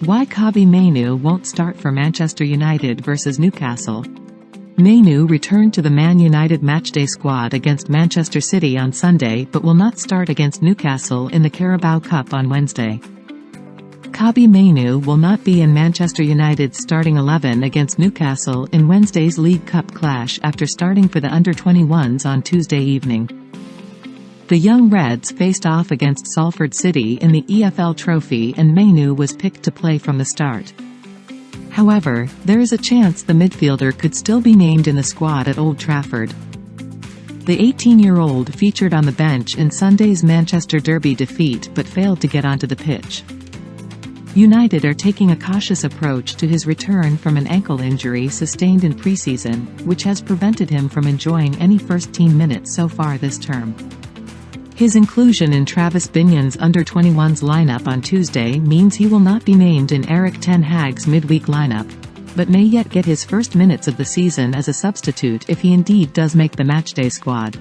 Why Kobbie Mainoo won't start for Manchester United vs Newcastle. Mainoo returned to the Man United matchday squad against Manchester City on Sunday but will not start against Newcastle in the Carabao Cup on Wednesday. Kobbie Mainoo will not be in Manchester United's starting 11 against Newcastle in Wednesday's League Cup clash after starting for the under-21s on Tuesday evening. The Young Reds faced off against Salford City in the EFL Trophy and Mainoo was picked to play from the start. However, there is a chance the midfielder could still be named in the squad at Old Trafford. The 18-year-old featured on the bench in Sunday's Manchester Derby defeat but failed to get onto the pitch. United are taking a cautious approach to his return from an ankle injury sustained in pre-season, which has prevented him from enjoying any first-team minutes so far this term. His inclusion in Travis Binion's under-21s lineup on Tuesday means he will not be named in Erik ten Hag's midweek lineup, but may yet get his first minutes of the season as a substitute if he indeed does make the matchday squad.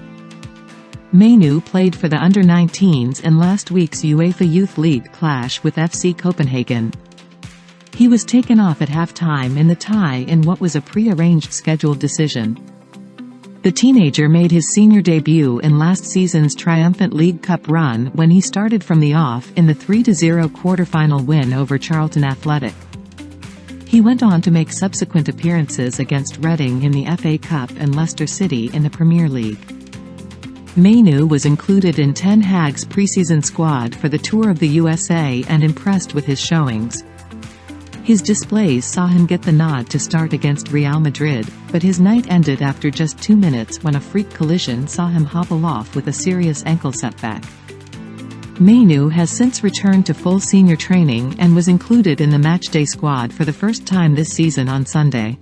Mainoo played for the under-19s in last week's UEFA Youth League clash with FC Copenhagen. He was taken off at half-time in the tie in what was a pre-arranged scheduled decision. The teenager made his senior debut in last season's triumphant League Cup run when he started from the off in the 3-0 quarter-final win over Charlton Athletic. He went on to make subsequent appearances against Reading in the FA Cup and Leicester City in the Premier League. Mainoo was included in Ten Hag's preseason squad for the Tour of the USA and impressed with his showings. His displays saw him get the nod to start against Real Madrid, but his night ended after just 2 minutes when a freak collision saw him hobble off with a serious ankle setback. Mainoo has since returned to full senior training and was included in the matchday squad for the first time this season on Sunday.